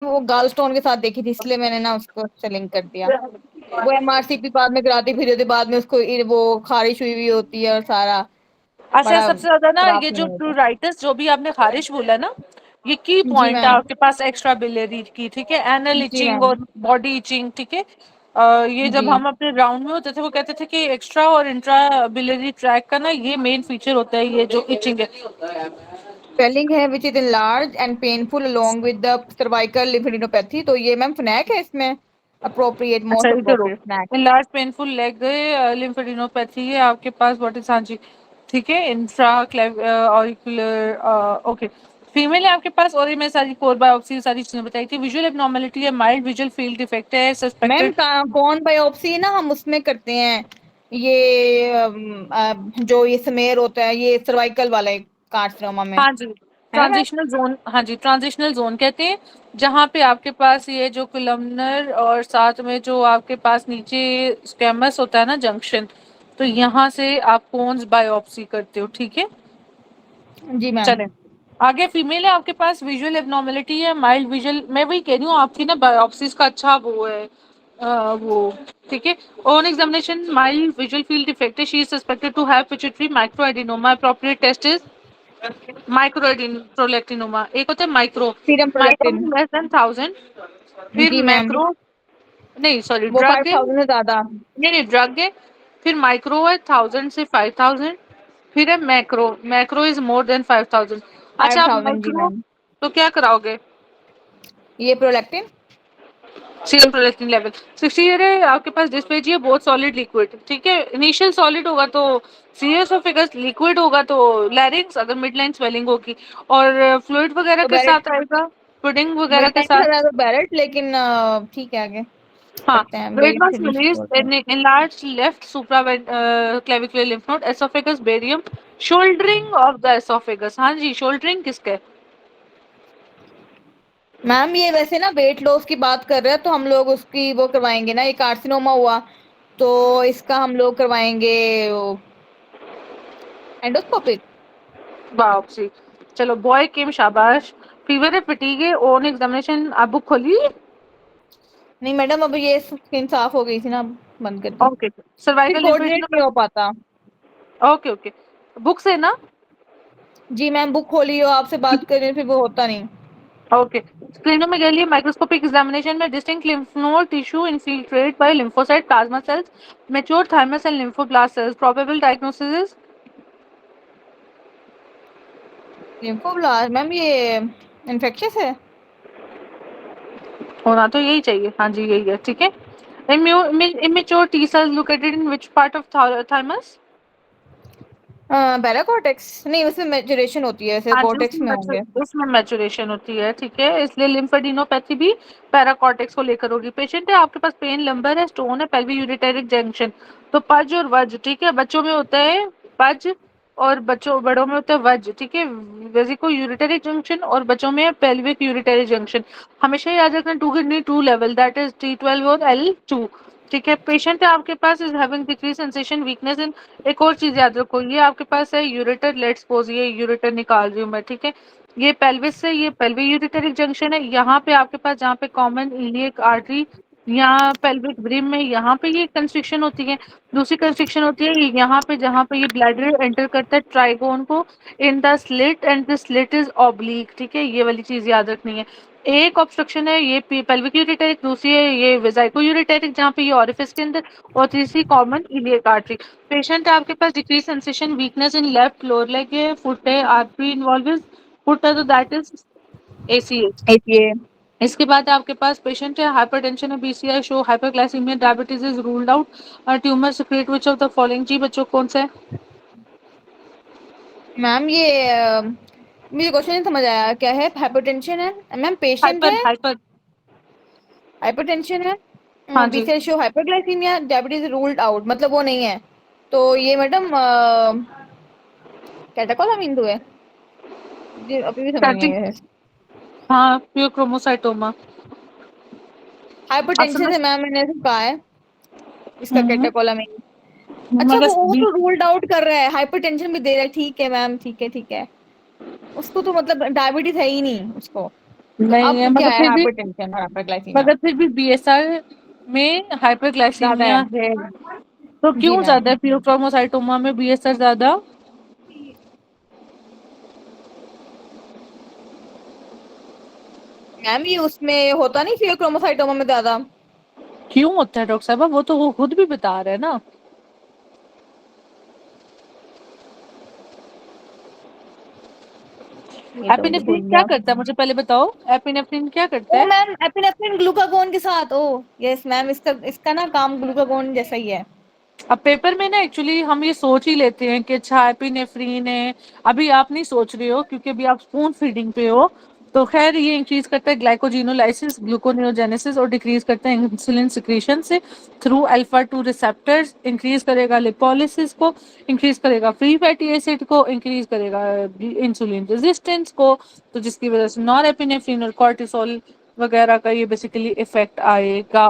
वो गालस्टोन के साथ देखी थी, इसलिए मैंने ना उसको उससे लिंक कर दिया। वो एमआरसीपी बाद में कराती फिर होती, बाद में उसको वो खारिश हुई हुई होती है और सारा अच्छा, बड़ा सबसे ज्यादा ना खराब ये सीन जो होता प्लूराइटिस जो भी आपने खारिश बोला ना, ये की है। जी पॉइंट है मैम। आपके पास एक्स्ट्रा बिलियरी की, ठीक है, एनल जी इचिंग मैम। और बॉडी इचिंग, ठीक है। ये जी। जब हम अपने राउंड में होते थे वो कहते थे कि एक्स्ट्रा और इंट्रा बिलियरी ट्रैक का ना ये मेन फीचर होता है, ये जो इचिंग है। स्वेलिंग है which is in large and painful along with the cervical lymphadenopathy, तो ये मैम स्नैक है इसमें, अप्रोप्रिएट, अच्छा मोस्ट इधर हो, appropriate snack. Large painful leg lymphadenopathy है आपके पास, व्हाट इज, हाँ जी, ठीक है, इंफ्रा ऑरिकुलर, ओके। फीमेल है आपके पास, और ये मैं सारी कोर बायोप्सी सारी चीजें बताई थी। विजुअल एब्नॉर्मेलिटी है, माइल्ड विजुअल फील्ड डिफेक्ट है मैम सस्पेक्टेड। कौन बायोप्सी ना हम उसमें करते हैं, ये जो ये स्मेयर होता है ये सर्वाइकल वाले कार्सिनोमा में, हाँ जी, है ना मैम? ट्रांजिशनल जोन, हाँ जी, ट्रांजिशनल जोन कहते हैं, जहाँ पे आपके पास ये जो कोलमनर और साथ में जो आपके पास नीचे स्क्वेमस होता है ना जंक्शन, तो यहाँ से आप कोन्स बायोप्सी करते हो, ठीक है। जी मैम। चलें आगे, फीमेल है आपके पास, विजुअल एब्नॉर्मेलिटी है, माइल्ड विजुअल, मैं वही कह रही हूँ आपकी ना बायोप्सीज का अच्छा वो है, वो, ठीक है। On examination mild visual field defect है, she is suspected to have pituitary micro adenoma, appropriate test is micro prolactinoma. एक होता है micro, serum micro prolactin. Less than 1000, फिर जी मैम। मैक्रो, नहीं सॉरी वो ड्रग है, 5000 से ज्यादा। नहीं नहीं ड्रग है, फिर माइक्रो है 1000 से 5000, फिर है macro, macro is more than 5000। अच्छा आप 5000 जी माइक्रो मैम। तो क्या कराओगे? ये प्रोलेक्टिन। सीरम प्रोलेक्टिन लेवल 60 है आपके पास, डिस्पेजिया बहुत सॉलिड लिक्विड, ठीक है, इनिशियल सॉलिड होगा तो सीएसओफिगस, लिक्विड होगा तो लैरिंक्स, अगर मिड लाइन स्वेलिंग होगी, और फ्लूइड वगैरह तो के बैरेट, साथ आएगा, पुडिंग वगैरह मिड के लाइन के साथ। साथ तो बैरेट, लेकिन ठीक है आगे हाँ, करते हैं, weight बेट was से released बोलते हैं। in enlarged left supraclavicular lymph node, esophagus, barium, shouldering of the esophagus। हाँ जी, shouldering किसका है? मैम ये वैसे ना वेट लॉस की बात कर रहे हैं तो हम लोग उसकी वो करवाएंगे ना, ये कार्सिनोमा हुआ तो इसका हम लोग करवाएंगे एंडोस्कोपिक। बायोप्सी। चलो बॉय किम शाबाश। फीवर है, फटीग है, ऑन एग्जामिनेशन आप बुक खोली? नहीं मैडम, अब ये स्किन साफ हो गई थी ना, बंद कर दी, ओके, फिर सर्वाइकल कोऑर्डिनेट नहीं हो लिम्फेडिनोपैथी, पाता। ओके ओके, बुक से ना, जी मैम, बुक खोली हो, आपसे बात करें फिर वो होता नहीं। ओके। स्प्लेनोमेगाली माइक्रोस्कोपिक एग्जामिनेशन में distinct lymph node tissue infiltrate by lymphocyte plasma cells, mature thymus and lymphoblast cells, probable diagnosis. Lymphoblast ma'am, ये इन्फेक्शियस है। होना तो यही चाहिए, हाँ जी यही है, ठीक है। Immature T cells located in which part of thymus? Paracortex नहीं, उसमें मैचुरेशन होती है, ऐसे हाँ जी, कॉर्टेक्स में होंगे। उसमें मैचुरेशन होती है, ठीक है, इसलिए लिम्फेडिनोपैथी भी पैराकॉर्टेक्स को लेकर होगी। पेशेंट है आपके पास, पेन लंबर है, स्टोन है, पेल्विक यूरिटेरिक जंक्शन, तो पज और वज, ठीक है, बच्चों में होता है पज, और बच्चों बड़ों में होता है वज, ठीक है, वेजिको यूरिटेरिक जंक्शन, और बच्चों में पेल्विक यूरिटेरिक जंक्शन। हमेशा याद रखना to kidney to level, that is T12 और L2, ठीक है। पेशेंट है आपके पास is having decrease sensation weakness in, एक और चीज याद रखो, ये आपके पास है यूरेटर, लेट्स सपोज ये यूरेटर निकाल रही हूँ मैं, ठीक है, ये पेल्विस से, ये पेल्विक यूरिटेरिक जंक्शन है, यहाँ पे आपके पास जहाँ पे कॉमन इलियक आर्टरी, यहाँ पेल्विक ब्रिम में यहाँ पे ये कंस्ट्रिक्शन होती है। दूसरी कंस्ट्रिक्शन होती है यहाँ पे, जहाँ पे ये ब्लैडर एंटर करता है ट्राइगोन को, in the slit, and the slit is oblique, ठीक है, ये वाली चीज याद रखनी है। एक ऑब्स्ट्रक्शन है ये पेल्विक यूरिटेरिक, दूसरी है ये वेजाइको यूरिटेरिक जहाँ पे ये ऑरिफिस के अंदर, और तीसरी कॉमन इलियक आर्टरी। पेशेंट है आपके पास decrease sensation weakness in left lower leg है, फुट है, आर्टरी इन्वॉल्व, फुट है तो दैट इज ACH। ये इसके बाद आपके पास पेशेंट है हाइपरटेंशन है, BCI show hyperglycaemia, diabetes is ruled out, tumour secrete which of the following. जी बच्चों कौन सा है? मैम ये मुझे क्वेश्चन नहीं समझ आया, क्या है? हाइपरटेंशन है मैम, पेशेंट हाइपर है, हाइपर, हाइपरटेंशन है, हाँ जी, BCL show hyperglycaemia, diabetes ruled out, मतलब वो नहीं है। तो ये मैडम कैटाकोलामिन तो है, मुझे अभी भी समझ नहीं स्टैटिक, है। हाँ प्योर क्रोमोसाइटोमा। असल हाइपरटेंशन में से मैम मैंने ऐसे कहा है इसका हम्म, कैटाकोलामिन। अच्छा, मगर वो तो रूल्ड आउट कर रहा है, हाइपरटेंशन भी दे रहा है, ठीक है मैम, ठीक है ठीक है। उसको तो मतलब डायबिटीज है ही नहीं उसको। तो नहीं है अब क्या है, फिर भी, हाइपरटेंशन और हाइपरग्लाइसीमिया मगर फिर भी बीएसआर में ज्यादा है। हाइपरग्लाइसीमिया है। तो जी क्यों मैम। ज्यादा है प्यूरोक्रोमोसाइटोमा में बीएसआर ज्यादा? मैम ये उसमें होता नहीं फियोक्रोमोसाइटोमा में ज्यादा। क्यों होता है डॉक्टर साहब? वो तो वो खुद भी बता रहे हैं ना। ये तो मुझे एपिनेफ्रिन भूल क्या गया। करता है, मुझे पहले बताओ, एपिनेफ्रिन क्या करता ओ है? मैम, एपिनेफ्रिन ग्लूकागोन के साथ। ओ यस मैम, इसका इसका ना काम ग्लूकागोन जैसा ही है। अब पेपर में ना एक्चुअली हम ये सोच ही लेते हैं कि अच्छा एपिनेफ्रिन है। अभी आप नहीं सोच रहे हो क्योंकि अभी आप स्पून फीडिंग पे हो। तो खैर ये इंक्रीज करता है ग्लाइकोजिनोलाइसिस, ग्लूकोनियोजेनेसिस और डिक्रीज करता है इंसुलिन सिक्रीशन से थ्रू अल्फा 2 रिसेप्टर्स। इंक्रीज करेगा लिपोलिसिस को, इंक्रीज करेगा फ्री फैटी एसिड को, इंक्रीज करेगा इंसुलिन रेजिस्टेंस को। तो जिसकी वजह से नॉर एपिनेफ्रिन और कॉर्टिसोल वगैरह का ये बेसिकली इफेक्ट आएगा।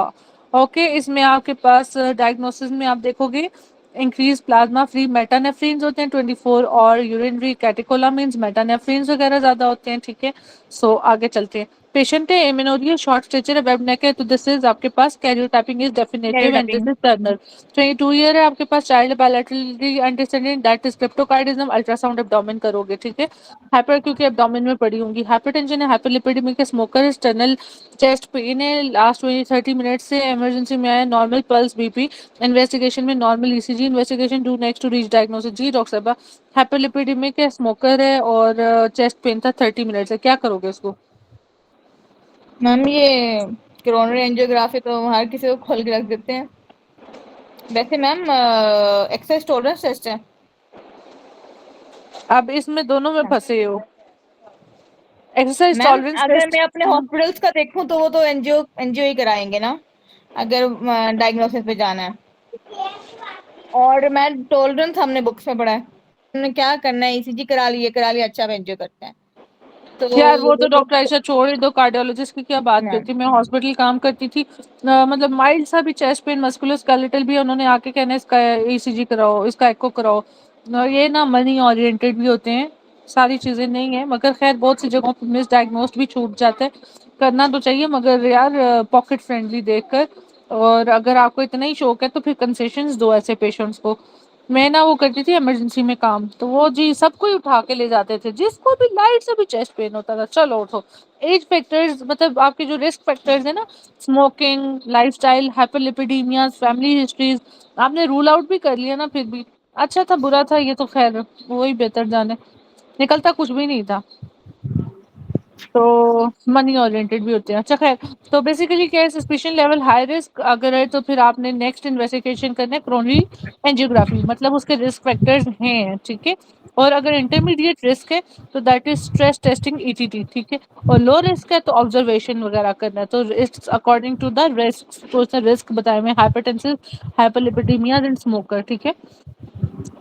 ओके, इसमें आपके पास डायग्नोसिस में आप देखोगे इंक्रीज प्लाज्मा फ्री मेटानेफ्रिन्स होते हैं 24, और यूरिनरी कैटेकोलामिन्स मेटानेफ्रिन्स वगैरह ज्यादा होते हैं। ठीक है, सो आगे चलते हैं। पेशेंट है एमिनोरियल शॉर्ट स्टेचर है, वेब नेक है, तो दिस इज आपके पास karyotyping is definitive and this karyotyping. Is Turner. 22 year है आपके पास, child bilaterally antecedent that is cryptorchidism, ultrasound abdomen करोगे। ठीक है, हाइपर क्योंकि एब्डोमेन में पड़ी होंगी, हाइपरटेंशन है, हाइपरलिपिडेमिक है, स्मोकर है, स्टर्नल चेस्ट पेन है, लास्ट 20-30 मिनट से इमरजेंसी में आया, नॉर्मल पल्स बीपी, इन्वेस्टिगेशन में normal ECG, investigation do next to reach diagnosis. जी डॉक्टर साहब, हाइपरलिपिडेमिक है, स्मोकर है और चेस्ट पेन था 30 मिनट से, क्या करोगे उसको? मैम ये कोरोनरी एंजियोग्राफी तो हर किसी को खोल के रख देते हैं। वैसे मैम एक्सेस टॉलरेंस टेस्ट है। अब इसमें दोनों में फंसे हो। एक्सरसाइज मैम टॉलरेंस अगर टेस्ट। मैं अपने हॉस्पिटल्स का देखूं तो वो तो एनजीओ एनजीओ ही कराएंगे ना, अगर डायग्नोसिस पे जाना है। और मैं टॉलरेंस हमने बुक्स में पढ़ा है, हमने क्या करना है, ईसीजी करा लिया, अच्छा एनजीओ करते हैं तो यार वो तो वो डॉक्टर आयशा छोड़ ही दो, कार्डियोलॉजिस्ट की क्या बात मैम। करती, मैं हॉस्पिटल काम करती थी। मतलब माइल्ड सा भी चेस्ट पेन, मस्कुलोस्केलेटल भी, उन्होंने आके कहना इसका ईसीजी कराओ, इसका एको कराओ। ये ना मनी ओरिएंटेड भी होते हैं, सारी चीजें नहीं है, मगर खैर बहुत सी जगहों पर मिस डायग्नोस्ड भी छूट जाता है। करना तो चाहिए मगर यार पॉकेट फ्रेंडली देखकर। और अगर आपको इतना ही शौक है तो फिर कंसेशंस दो ऐसे पेशेंट्स को। मैं ना वो करती थी इमरजेंसी में काम, तो वो जी सबको ही उठा के ले जाते थे, जिसको भी लाइट से भी चेस्ट पेन होता था, चलो उठो। एज फैक्टर्स मतलब आपके जो रिस्क फैक्टर्स है ना, smoking, lifestyle, hyperlipidaemia, family histories, आपने रूल आउट भी कर लिया ना, फिर भी अच्छा था बुरा था ये तो खैर वही बेहतर जाने, निकलता कुछ भी नहीं था। तो मनी ओरिएंटेड भी होते हैं, अच्छा खैर। तो बेसिकली क्या है, सस्पिशन लेवल हाई रिस्क अगर है तो फिर आपने नेक्स्ट इन्वेस्टिगेशन करना है कोरोनरी एंजियोग्राफी, मतलब उसके रिस्क फैक्टर्स हैं। ठीक है, और अगर इंटरमीडिएट रिस्क है तो that is stress testing ETT. ठीक है, और लो रिस्क है तो ऑब्जर्वेशन वगैरह करना है, तो it's according to the risk, तो उसने रिस्क बताए हुए हाइपरटेंसिव, हाइपरलिपिडेमिया एंड स्मोकर। ठीक है,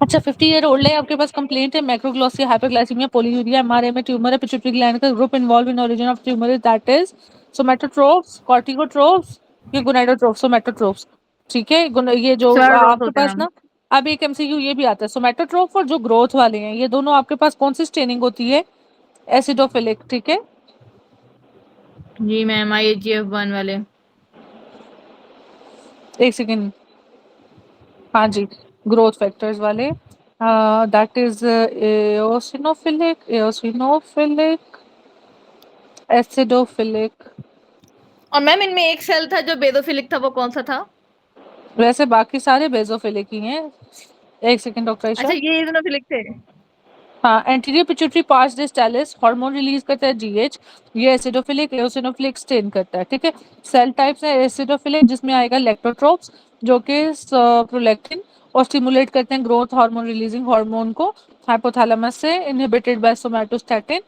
अच्छा 50 ईयर ओल्ड है, आपके पास कंप्लेंट है मैक्रोग्लोसिया, हाइपरग्लाइसीमिया, पोलीयूरिया, एमआरआई में ट्यूमर है, पिट्यूटरी ग्लैंड का group involve in origin of tumour is that is somatotrophs, corticotrophs या गोनाडोट्रोप्स, सोमेटोट्रोप्स। ठीक है, ये जो चार डॉट आपके होते हैं पास मैम। ना, अब एक एमसीक्यू ये भी आता है, सोमेटोट्रोप और जो ग्रोथ वाले हैं ये दोनों आपके पास कौन सी स्टेनिंग होती है? एसिडोफिलिक। ठीक है, जी मैम, IGF-1 वाले। एक सेकेंड, हाँ जी, ग्रोथ फैक्टर्स वाले, दैट इज एओसिनोफिलिक, एओसिनोफिलिक, एसिडोफिलिक। और मैम इनमें एक सेल था जो बेदोफिलिक था, वो कौन सा था? वैसे बाकी सारे बेसोफिलिक ही हैं। एक सेकंड डॉक्टर अच्छा, ईशा। ये इजोनोफिलिक थे। हाँ, anterior pituitary pars distalis hormone release करता है जीएच, ये एसिडोफिलिक एओसिनोफिलिक स्टेन करता है। ठीक है, सेल टाइप्स है एसिडोफिलिक जिसमें आएगा लेक्टोट्रोप्स जो कि प्रोलैक्टिन और स्टिमुलेट करते हैं ग्रोथ हार्मोन रिलीजिंग हार्मोन को हाइपोथैलेमस से, inhibited by somatostatin.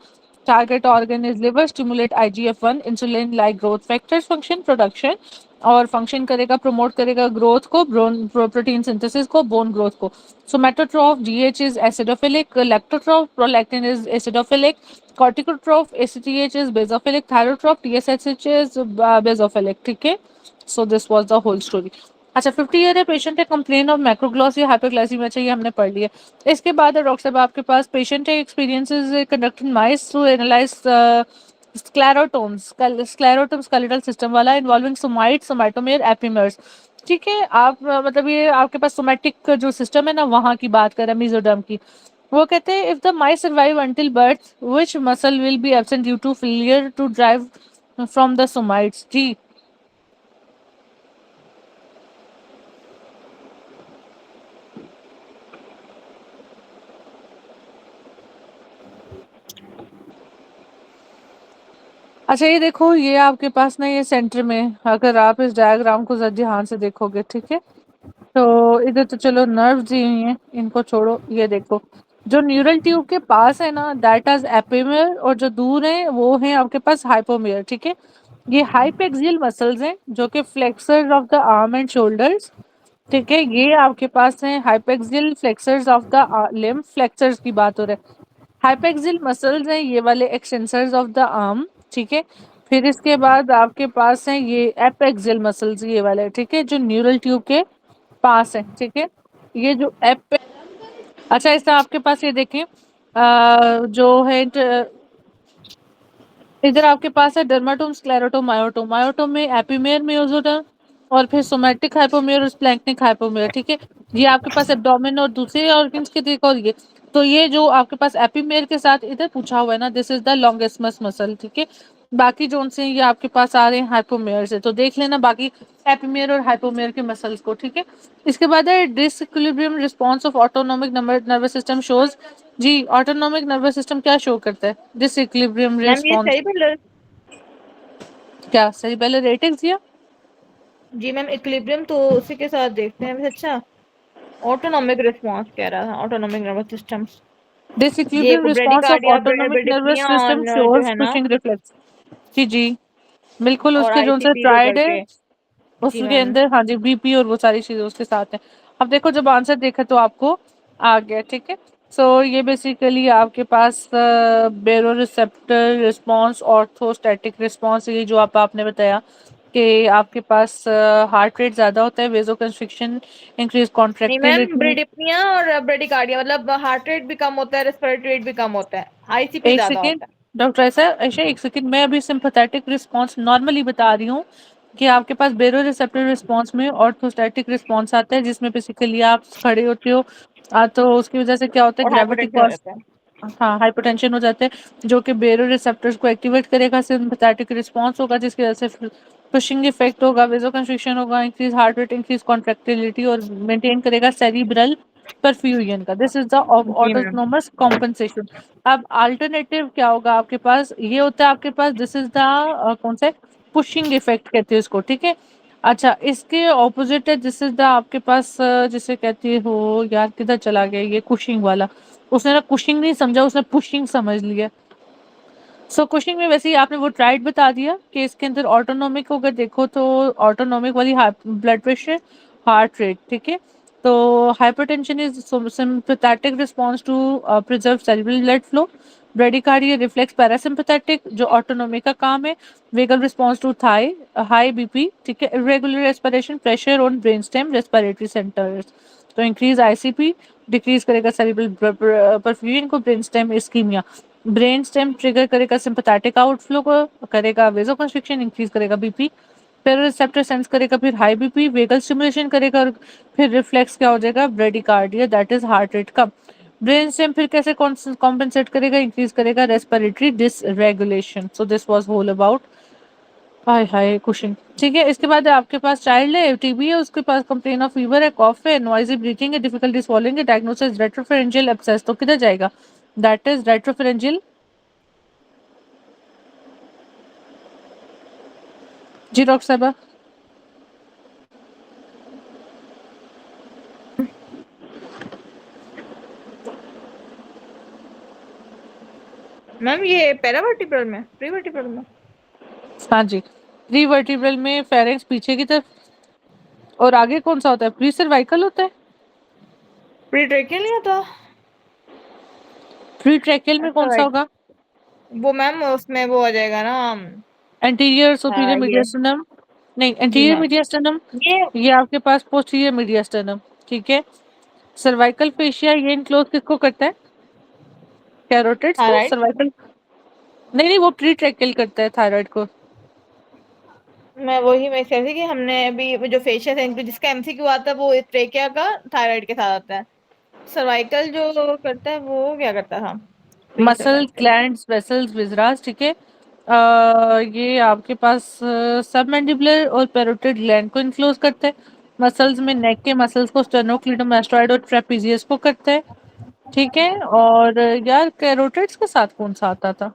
Target organ is liver, stimulate IGF one insulin like growth factors, function production और फंक्शन करेगा, प्रमोट करेगा ग्रोथ को, प्रोटीन सिंथेसिस को, बोन ग्रोथ को। Somatotroph GH is acidophilic, lactotroph prolactin is acidophilic, corticotroph ACTH is basophilic, thyrotroph TSH is basophilic. ठीक है, so this was the whole story. अच्छा 50 year है, पेशेंट है, कंप्लेन ऑफ मैक्रोग्लोसिया हाइपरग्लाइसीमिया, अच्छा ये हमने पढ़ लिया। इसके बाद डॉक्टर साहब आपके पास पेशेंट है, experiences conducted mice to analyse sclerotomes, sclerotome skeletal system वाला, इन्वॉल्विंग सोमाइट, सोमाटोमेर, एपिमर्स। ठीक है, आप मतलब ये आपके पास सोमैटिक जो सिस्टम है ना, वहाँ की बात कर रहे हैं, मेसोडर्म की। वो कहते हैं if the mice survive until birth which muscle will be absent due to failure to drive from the somites. जी। अच्छा ये देखो, ये आपके पास ना ये सेंटर में, अगर आप इस डायग्राम को जरा ध्यान से देखोगे, ठीक है, तो इधर तो चलो नर्व दी हुई हैं, इनको छोड़ो। ये देखो, जो न्यूरल ट्यूब के पास है ना, दैट इज एपिमियर, और जो दूर है वो है आपके पास हाइपोमियर। ठीक है, ये हाइपेक्सियल मसल्स हैं जो कि flexors of the arm and shoulders. ठीक है, ये आपके पास है hypaxial flexors of the limb, flexors की बात हो रहा है। हाइपेक्सियल मसल्स हैं ये वाले एक्सटेंसर्स ऑफ द आर्म। ठीक है, फिर इसके बाद आपके पास हैं ये एपेक्सियल मसल्स, ये वाले, ठीक है, जो न्यूरल ट्यूब के पास है। ठीक है, ये जो एप, अच्छा ऐसा आपके पास ये देखें, जो है इधर आपके पास है डर्माटोम, स्क्लेरोटोम, मायोटोम। मायोटोम में एपिमेयर, मेसोडर्म, और फिर सोमैटिक हाइपोमेयर और स्प्लैंक्निक हाइपोमेयर। ठीक है, ये आपके पास एब्डोमेन और दूसरे ऑर्गन्स के देखो। और ये तो ये जो आपके पास एपिमेयर के साथ इधर पूछा हुआ है ना, दिस इज द लॉन्गेस्मस मसल। ठीक है, बाकी जो से ये आपके पास आ रहे हैं हाइपोमेयर से, तो देख लेना बाकी एपिमेयर और हाइपोमेयर के मसल्स को। ठीक है, इसके बाद है disequilibrium response of autonomic nervous system shows. जी, ऑटोनोमिक नर्वस सिस्टम क्या शो करता है? डिसइक्विलिब्रियम मैम ये रिस्पॉन्स। सही बोल। क्या सेरिबेलर रेटिक्स या जी मैम, इक्विलिब्रियम तो उसी के साथ देखते हैं। वैसे अच्छा, ऑटोनॉमिक रिस्पांस कह रहा था, ऑटोनॉमिक नर्वस सिस्टम। ये डिसइक्विलिब्रियम वो response of bradycardia, autonomic nervous bradypnoea system और जो शोज है ना, पुशिंग रिफ्लेक्स। जी जी, बिल्कुल, और उसके जो से आईसीपी वो ट्रायड है, करके। जी उसके मैम। अंदर हाँ जी बीपी और वो सारी चीजें उसके साथ हैं। अब देखो, जब आंसर देखा तो आपको आ गया। ठीक है, सो ये बेसिकली आपके पास बेरो रिसेप्टर रिस्पॉन्स, ऑर्थोस्टैटिक रिस्पॉन्स, ये जो आपने बताया कि आपके पास हार्ट रेट ज्यादा होता है, वेजो कंस्ट्रिक्शन, इंक्रीज नहीं मैम, कॉन्ट्रैक्टिलिटी। ब्रेडिप्निया और ब्रेडिकार्डिया मतलब हार्ट रेट भी कम होता है, रेस्पिरेटरी रेट भी कम होता है, आईसीपी एक ज्यादा सेकेंड होता है। डॉक्टर ऐसा ऐसे, एक सेकेंड, मैं अभी सिंपैथेटिक रिस्पांस नॉर्मली बता रही हूँ कि आपके पास बेरो रिसेप्टर रिस्पांस में ऑर्थोस्टैटिक रिस्पांस आता है, जिसमें बेसिकली आप खड़े होते हो, तो उसकी वजह से क्या होता है, और ग्रेविटी हाइपोटेंशन हो कॉज, जाता है। हाँ हाइपरटेंशन हो जाते हैं, जो कि बेरो रिसेप्टर्स को एक्टिवेट करेगा, सिंपैथेटिक रिस्पांस होगा जिसकी वजह से पुशिंग इफेक्ट होगा, वेसोकंस्ट्रिक्शन होगा, increase heart rate, increase contractility, और मेंटेन करेगा सेरिब्रल परफ्यूजन का। दिस इज द जी मैम। Autonomous compensation. अब अल्टरनेटिव क्या होगा आपके पास, ये होता है आपके पास, दिस इज द कौन सा, पुशिंग इफेक्ट कहते हैं इसको। ठीक है, अच्छा इसके ऑपोजिट है, दिस इज द आपके पास जिसे कहते हो, यार किधर चला गया ये कुशिंग वाला, उसने ना कुशिंग नहीं समझा, उसने पुशिंग समझ लिया। सो कुशिंग में वैसे ही आपने वो ट्राइड बता दिया कि इसके अंदर ऑटोनोमिक को अगर देखो तो ऑटोनोमिक वाली ब्लड प्रेशर, हार्ट रेट। ठीक है, तो hypertension is sympathetic response to preserve cerebral blood flow. Bradycardia reflex parasympathetic, जो ऑटोनोमिक का काम है। Vagal response to thigh, high BP. ठीक है, irregular respiration, pressure on brain stem, respiratory centers. तो इंक्रीज आईसीपी, डिक्रीज करेगा सेरेब्रल परफ्यूजन को, brain stem ischemia. Brain stem trigger करेगा सिंपैथेटिक आउटफ्लो को, करेगा वेसोकंस्ट्रिक्शन, इंक्रीज करेगा बीपी, फिर रिसेप्टर सेंस करेगा, फिर हाई बीपी, वेगल स्टिमुलेशन करेगा, और फिर रिफ्लेक्स क्या हो जाएगा, bradycardia, that is heart rate कम। ब्रेन स्टेम फिर कैसे कॉम्पेंसेट करेगा, इंक्रीज करेगा respiratory dysregulation. So this was whole about high high Cushing. ठीक है, इसके बाद आपके पास चाइल्ड है, टीबी है, उसके पास कंप्लेन ऑफ फीवर है, कॉफ है, नॉइजी ब्रीथिंग है, डिफिकल्टी स्वॉलिंग है, डायग्नोसिस रेट्रोफेरेंजियल एब्सेस। तो किधर जाएगा, दैट इज रेट्रोफेरेंजियल। जी डॉक्टर साहब। मैम ये पैरावर्टिब्रल में, प्रीवर्टिब्रल में? हाँ जी, प्री वर्टिब्रल में फेरेंक्स पीछे की तरफ, और आगे कौन सा होता है, प्री सर्वाइकल होता है। प्री ट्रेकियल नहीं होता? प्री ट्रैकियल में अच्छा कौन सा राइट। होगा, वो मैम उसमें वो आ जाएगा ना। एंटीरियर सुपीरियर ये। मीडियस्टर्नम, नहीं जी एंटीरियर मैम। मीडियस्टर्नम, ये। ये आपके पास पोस्टीरियर मीडियस्टर्नम। ठीक है, सर्वाइकल फेशिया ये इनक्लोज किसको करता है, कैरोटिड्स हाँ को, राइट। सर्वाइकल। नहीं नहीं, वो प्री ट्रैकिल करता है थायराइड को। मैं कह रही थी कि हमने अभी वो जो फेशियल है जिसका एमसीक्यू आता है वो ट्रेकिया का थायराइड के साथ आता है। सर्वाइकल जो करता है वो क्या करता था? Pre muscle cervical. Glands vessels viscera, ठीक है। ये आपके पास सबमैंडिबुलर और पेरोटिड ग्लैंड को इन्फ्लुएंस करते हैं। मसल्स में नेक के मसल्स को स्टेर्नोक्लीडोमास्टोइड और ट्रेपेजियस को करते हैं, ठीक है। और यार कैरोटिड्स के साथ कौन सा आता था?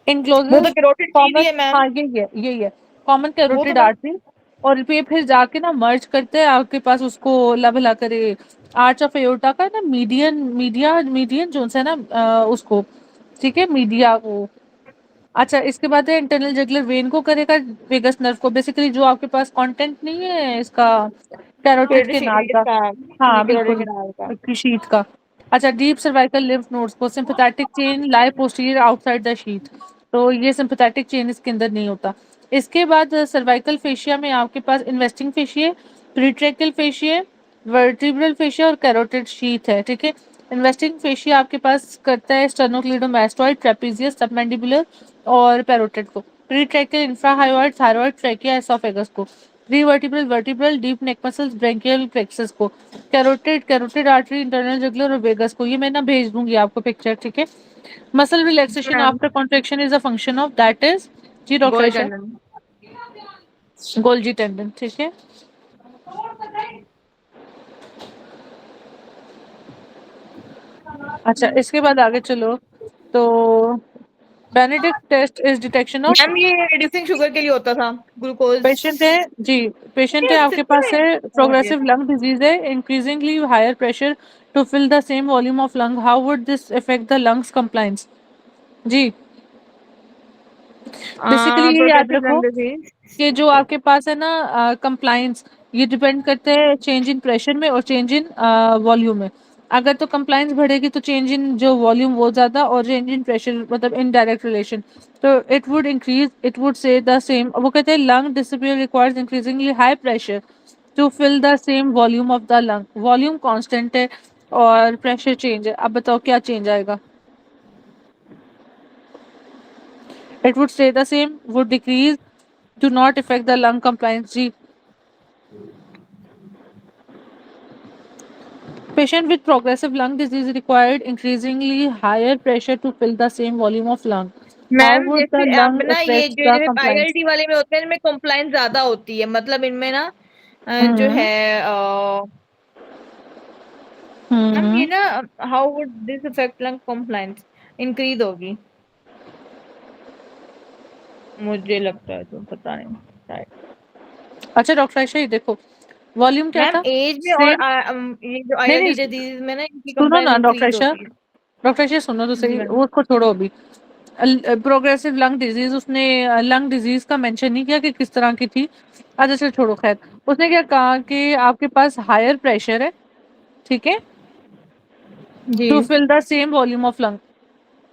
वो तो इनक्लोजेस कैरोटिड चीज ही कॉमन, है मैम। हाँ यही है कॉमन वो तो कैरोटिड मैं आर्टरी। और ये फिर जाके ना मर्ज करते हैं आपके पास उसको ला भला करे आर्च ऑफ एओर्टा का ना मीडियन जोन है ना, उसको, ठीक है, मीडिया वो। अच्छा, इसके बाद है इंटरनल जगुलर वेन को करेगा, वेगस नर्व को। बेसिकली जो आपके पास कंटेंट नहीं है इसका कैरोटिड के नाल का, इसका हाँ कैरोटिड बिल्कुल, कैनाल का। शीथ का। अच्छा, डीप सर्वाइकल लिम्फ नोड्स को sympathetic chain lie posterior outside the sheath, तो ये सिंपैथेटिक चेन इसके अंदर नहीं होता। इसके बाद सर्वाइकल फेशिया में आपके पास investing fascia, pretracheal fascia, vertebral fascia और कैरोटिड शीथ है, ठीक है। इन्वेस्टिंग फेशिया आपके पास करता है स्टर्नोक्लीडोमास्टोइड, ट्रेपेजियस, सबमैंडिबुलर और पैरोटिड को। Pretracheal infrahyoid, thyroid, trachea, oesophagus को। Pre vertebral vertebral deep neck muscles, brachial plexus को। कैरोटिड आर्टरी, इंटरनल जुगुलर और वेगस को। ये मैं ना भेज दूंगी आपको पिक्चर, ठीक है। Muscle relaxation ma'am after contraction is a function of that is, जी doctor gold Ayesha, tendon. Golgi tendon, ठीक है। अच्छा, इसके बाद आगे चलो तो Benedict test is detection of ma'am ये रिड्यूसिंग शुगर के लिए होता था, ग्लूकोज। पेशेंट है। जी, पेशेंट है यस आपके सच्ची पास में। है oh yes. Progressive lung disease है, increasingly higher pressure to fill the same volume of lung, how would this affect the lung's compliance? जी, बेसिकली ये याद प्रोग्रेसिव रखो लंग डिजीज। कि जो आपके पास है ना कंप्लायंस, ये डिपेंड करते हैं चेंज इन प्रेशर में और चेंज इन वॉल्यूम में। अगर तो कंप्लायंस बढ़ेगी तो चेंज इन जो वॉल्यूम वो ज्यादा, और चेंज इन प्रेशर मतलब इन डायरेक्ट रिलेशन, तो it would say the same. वो कहते हैं lung disappear requires increasingly high pressure to fill the same volume of the lung. Volume constant है और प्रेशर चेंज है, अब बताओ क्या चेंज आएगा? It would stay the same, would decrease, do not affect the lung compliance, जी। Patient with progressive lung disease required increasingly higher pressure to fill the same volume of lung. How ma'am would the जैसे अब lung ना ये affect जो the जैसे compliance? ILT वाले में होते हैं इनमें कंप्लाइंस ज्यादा होती है, मतलब इनमें ना जो हम्म है मैम ये हम्म। ना how would this affect lung compliance, increase होगी मुझे लगता है, तो पता नहीं शायद। अच्छा डॉक्टर आयशा, ये देखो वॉल्यूम क्या मैम था? एज में और सेम, ये जो नहीं नहीं, आईएलटी डिजीज में ना इनकी सुनो कंप्लाइंस ना डॉक्टर इंक्रीज आयशा, होती है। डॉक्टर आयशा सुनो तो जी सही, मैम। वो उसको छोड़ो अभी। प्रोग्रेसिव लंग डिजीज, उसने लंग डिजीज का मेंशन नहीं किया कि किस तरह की थी। अच्छा चलो छोड़ो, खैर। उसने क्या कहा कि आपके पास हायर प्रेशर है, ठीक है, जी। To fill the same volume of lung.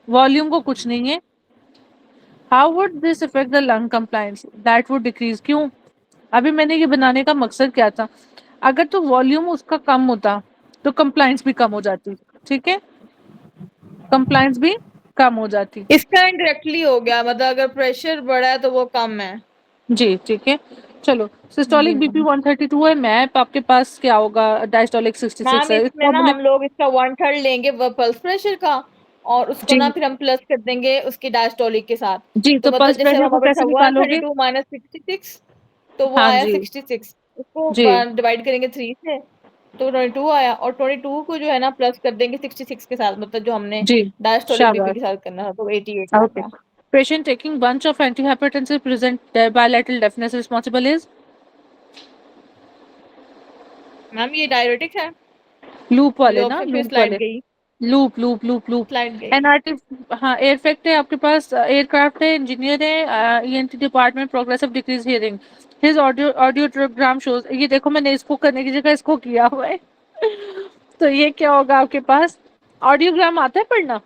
Volume को कुछ नहीं है। How would this affect the lung compliance? That would decrease, क्यों? अभी मैंने ये बनाने का मकसद क्या था? अगर तो वॉल्यूम उसका कम होता तो कंप्लायंस भी कम हो जाती, ठीक है, कंप्लायंस भी कम हो जाती। इसका इंडायरेक्टली हो गया, मतलब अगर प्रेशर बढ़ा है तो वो कम है। जी ठीक है, चलो। जी सिस्टोलिक बीपी मैम। 132 है, मैप आपके पास क्या होगा? डायस्टोलिक 66 मैम है, इसमें इसको ना मैंने, हम लोग इसका वन थर्ड लेंगे वो पल्स प्रेशर का, और उसको जी ना फिर हम प्लस कर देंगे उसकी डायस्टोलिक के साथ। जी, तो तो मतलब पल्स जैसे प्रेशर को हमारे कैसे था वन थर्टी निकालोगे? टू माइनस 66, तो वो हाँ आया जी, 66। उसको जी डिवाइड करेंगे 3 से, तो 22 आया, और 22 को जो है ना प्लस कर देंगे 66 के साथ, मतलब जो हमने जी, डायस्टोलिक बीपी शाबाश, के साथ करना था, तो 88 आ ओके। गया। Patient taking bunch of antihypertensive present bilateral deafness responsible is ma'am ये डायरेटिक्स है। लूप ये वाले तो ना, ऑप्शन फिर लूप स्लाइड वाले, गई। लूप। स्लाइड गई। एनआरटी, हाँ एयरफेक्ट है आपके पास, एयरक्राफ्ट है, इंजीनियर है, ENT department, progressive decrease hearing, his audiogram shows. ये देखो मैंने इसको करने की जगह इसको किया हुआ है। तो ये क्या होगा आपके पास? ऑडियोग्राम आता है पढ़ना?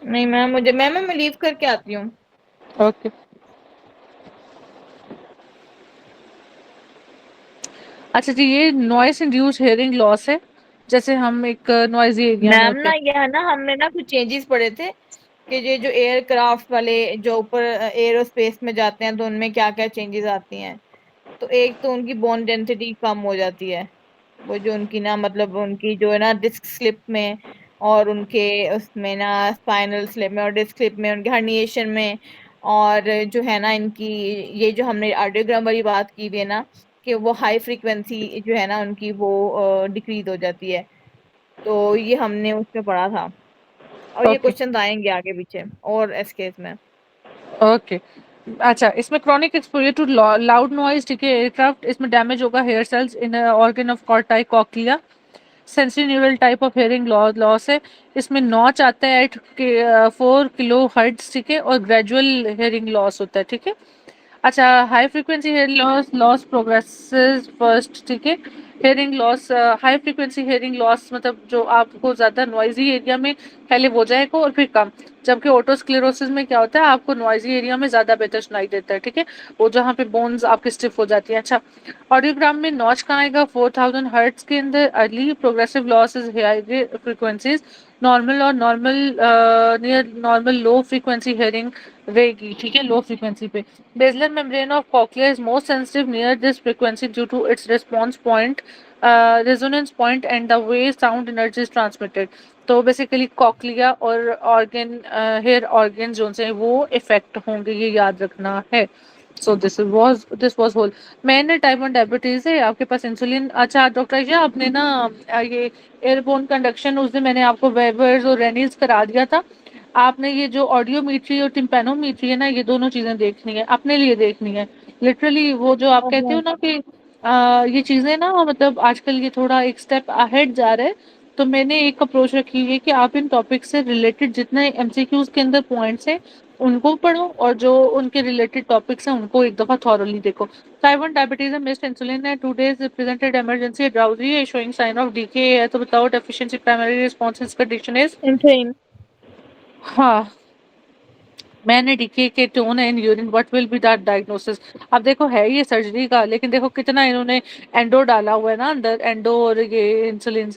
नहीं मैम मुझे, मैं लीव करके आती हूँ। ओके। अच्छा जी, ये नॉइस इंड्यूस्ड हियरिंग लॉस है, जैसे हम एक नॉइजी एरिया में मैम होते ना हैं। ये है ना, हमने ना कुछ चेंजेस पढ़े थे कि ये जो एयरक्राफ्ट वाले जो ऊपर एरोस्पेस में जाते हैं तो उनमें क्या क्या चेंजेस आती हैं। तो एक तो उनकी बोन डेंसिटी कम हो जाती है। वो जो उनकी ना मतलब उनकी जो है ना डिस्क स्लिप में, और उनके उसमें ना स्पाइनल स्लिप में और डिस्क स्लिप में, उनके हर्निएशन में, और जो है ना इनकी ये जो हमने आर्डियोग्राम वाली बात की हुई है ना, कि वो हाई फ्रीक्वेंसी जो है ना उनकी वो डिक्रीज हो जाती है। तो ये हमने उसमें पढ़ा था, और ये ओके। क्वेश्चन आएंगे आगे पीछे और एसकेस में। ओके। अच्छा, इसमें chronic exposure to loud noise, ठीक है, एयरक्राफ्ट, इसमें डैमेज होगा hair cells in organ of Corti cochlea, sensory neural type of hearing loss है। इसमें नॉच आता है एट 4 किलो हर्ट्ज, ठीक है, और ग्रेजुअल हेयरिंग लॉस होता है, ठीक है। अच्छा, high frequency hearing loss loss progresses first, ठीक है। Hearing loss, high frequency hearing loss मतलब जो आपको ज़्यादा नॉइजी एरिया में पहले हो जाएगा और फिर कम, जबकि ओटोस्क्लेरोसिस में क्या होता है, आपको नॉइजी एरिया में ज़्यादा बेहतर सुनाई देता है, ठीक है, वो जहाँ पे बोन्स आपकी स्टिफ हो जाती है। अच्छा, ऑडियोग्राम में नॉच कहाँ आएगा, 4000 हर्ट्ज के अंदर। Early progressive loss is high frequencies, normal और normal near normal low frequency hearing रहेगी, ठीक है, लो फ्रीक्वेंसी पे। Basilar membrane of cochlea is most sensitive near this frequency due to its response point, resonance point, and the way sound energy is transmitted. तो basically cochlea और organ, hair organ जो से वो effect होंगे, ये याद रखना है। So this was whole. मैंने टाइप 1 डायबिटीज है, आपके पास इंसुलिन। अच्छा डॉक्टर आयशा, आपने ना ये एयरबोन कंडक्शन उस दिन मैंने आपको वेवर्स और रेनीज करा दिया था। आपने ये जो ऑडियोमीट्री और टिम्पैनोमीट्री है ना, ये दोनों चीजें देखनी है, अपने लिए देखनी है। लिटरली वो जो आप कहते हो ओहो। ना कि ये चीजें ना मतलब आजकल ये थोड़ा एक स्टेप अहेड जा रहा है। तो मैंने एक अप्रोच रखी हुई है कि आप इन टॉपिक से रिलेटेड जितने एमसीक्यूज के अंदर पॉइंट्स हैं उनको पढ़ो, और जो उनके रिलेटेड टॉपिक्स हैं उनको एक दफा थॉरली देखो। टाइप 1 डायबिटीज है, मिस्ड इंसुलिन है, 2 days प्रेजेंटेड इमरजेंसी, ड्राउजी है, शोइंग साइन ऑफ डीके है, तो बताओ deficiency primary response condition is. Insulin. हाँ, मैंने डीके के tone and urine what will be that diagnosis. अब देखो है ये सर्जरी का, लेकिन देखो कितना इन्होंने एंडो डाला हुआ है ना अंदर, एंडो और ये इंसुलिन।